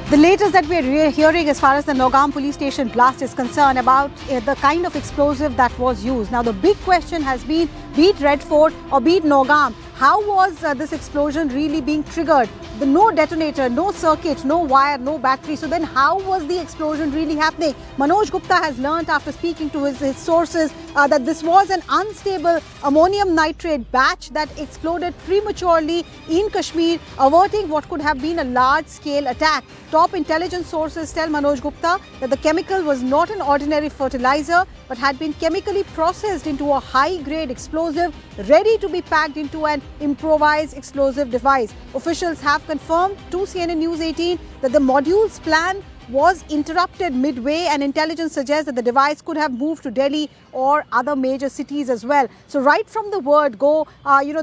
The latest that we are hearing as far as the Nowgam Police Station blast is concerned about the kind of explosive that was used. Now the big question has been, be it Red Fort or be it Nowgam, how was this explosion really being triggered? No detonator, no circuit, no wire, no battery. So then how was the explosion really happening? Manoj Gupta has learnt after speaking to his sources that this was an unstable ammonium nitrate batch that exploded prematurely in Kashmir, averting what could have been a large-scale attack. Top intelligence sources tell Manoj Gupta that the chemical was not an ordinary fertilizer but had been chemically processed into a high-grade explosive ready to be packed into an improvised explosive device. Officials have confirmed to CNN News 18 that the module's plan was interrupted midway, and intelligence suggests that the device could have moved to Delhi or other major cities as well. So right from the word go,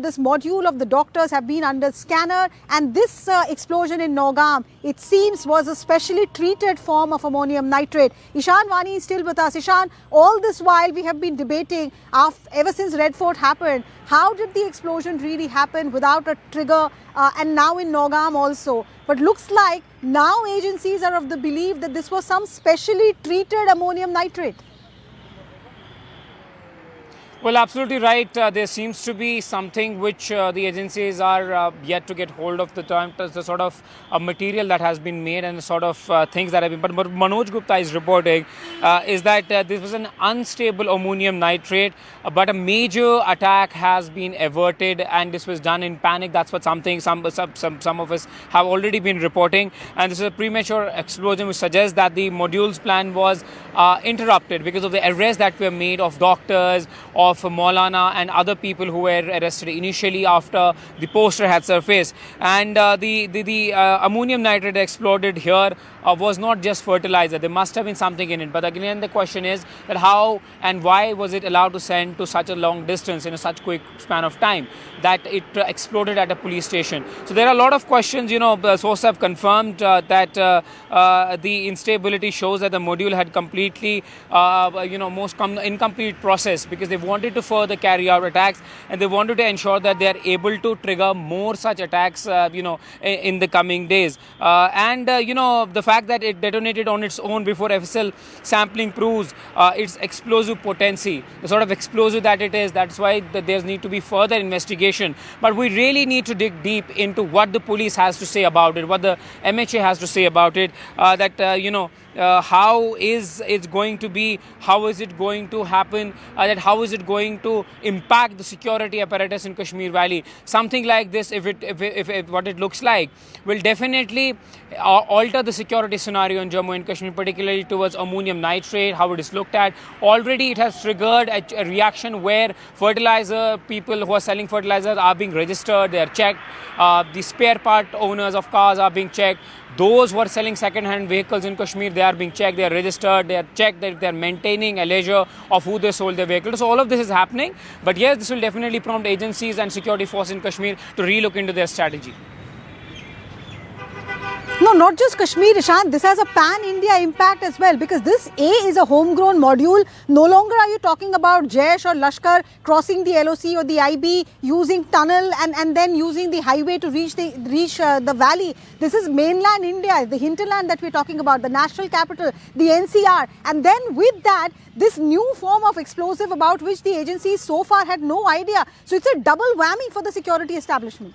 this module of the doctors have been under scanner, and this explosion in Nowgam, it seems, was a specially treated form of ammonium nitrate. Ishan Wani is still with us. Ishan, all this while we have been debating ever since Red Fort happened, how did the explosion really happen without a trigger, and now in Nowgam also. But looks like now agencies are of the belief that this was some specially treated ammonium nitrate. Well, absolutely right. There seems to be something which the agencies are yet to get hold of, the sort of material that has been made and the sort of things that have been. But Manoj Gupta is reporting is that this was an unstable ammonium nitrate, but a major attack has been averted, and this was done in panic. That's what some of us have already been reporting. And this is a premature explosion which suggests that the module's plan was interrupted because of the arrests that were made of doctors, of Maulana and other people who were arrested initially after the poster had surfaced. And the ammonium nitrate exploded here was not just fertilizer. There must have been something in it. But again, the question is that how and why was it allowed to send to such a long distance in a such quick span of time that it exploded at a police station? So there are a lot of questions. The sources have confirmed that the instability shows that the module had completely, incomplete process, because they wanted to further carry out attacks, and they wanted to ensure that they are able to trigger more such attacks, in the coming days. The fact that it detonated on its own before FSL sampling proves its explosive potency, the sort of explosive that it is. That's why there need to be further investigation. But we really need to dig deep into what the police has to say about it, what the MHA has to say about it, how is it going to be, how is it going to happen, how is it going to impact the security apparatus in Kashmir Valley. Something like this, if what it looks like, will definitely alter the security scenario in Jammu and Kashmir, particularly towards ammonium nitrate, how it is looked at. Already it has triggered a reaction where fertilizer people who are selling fertilizers are being registered, they are checked. The spare part owners of cars are being checked. Those who are selling second-hand vehicles in Kashmir, they are being checked, they are registered, they are checked that they are maintaining a ledger of who they sold their vehicle. So all of this is happening. But yes, this will definitely prompt agencies and security forces in Kashmir to relook into their strategy. No, not just Kashmir, Ishant. This has a pan-India impact as well, because this is a homegrown module. No longer are you talking about Jaish or Lashkar crossing the LOC or the IB, using tunnel and then using the highway to reach the valley. This is mainland India, the hinterland that we're talking about, the national capital, the NCR. And then with that, this new form of explosive about which the agencies so far had no idea. So it's a double whammy for the security establishment.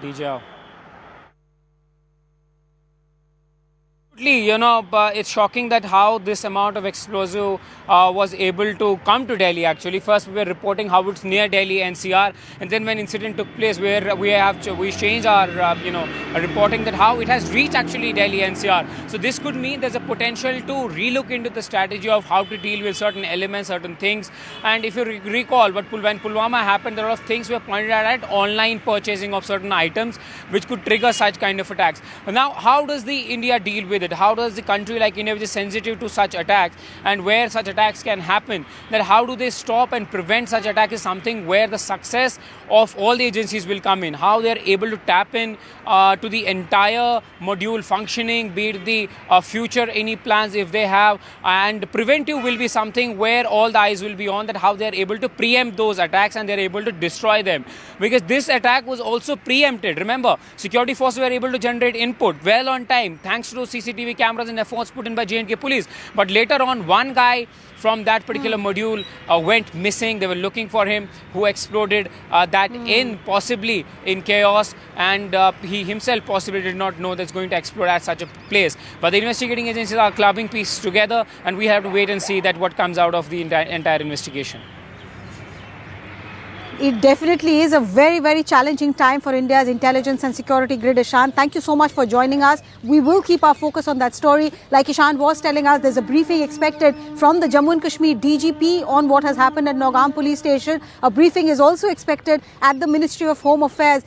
DJ. It's shocking that how this amount of explosive was able to come to Delhi. Actually, first we were reporting how it's near Delhi NCR, and then when incident took place, where we changed our reporting that how it has reached actually Delhi NCR. So this could mean there's a potential to relook into the strategy of how to deal with certain elements, certain things. And if you recall, when Pulwama happened, there are a lot of things were pointed at online purchasing of certain items, which could trigger such kind of attacks. But now, how does the India deal with with it? How does the country like India, which is sensitive to such attacks and where such attacks can happen, that how do they stop and prevent such attack is something where the success of all the agencies will come in. How they are able to tap in to the entire module functioning, be it the future any plans if they have, and preventive will be something where all the eyes will be on, that how they are able to preempt those attacks and they are able to destroy them. Because this attack was also preempted. Remember, security forces were able to generate input well on time thanks to those CCTV cameras and efforts put in by J&K police. But later on, one guy from that particular module went missing. They were looking for him, who exploded that in possibly in chaos, and he himself possibly did not know that's going to explode at such a place. But the investigating agencies are clubbing pieces together, and we have to wait and see that what comes out of the entire investigation. It definitely is a very, very challenging time for India's intelligence and security grid. Ishan, thank you so much for joining us. We will keep our focus on that story. Like Ishan was telling us, there's a briefing expected from the Jammu and Kashmir DGP on what has happened at Nowgam Police Station. A briefing is also expected at the Ministry of Home Affairs.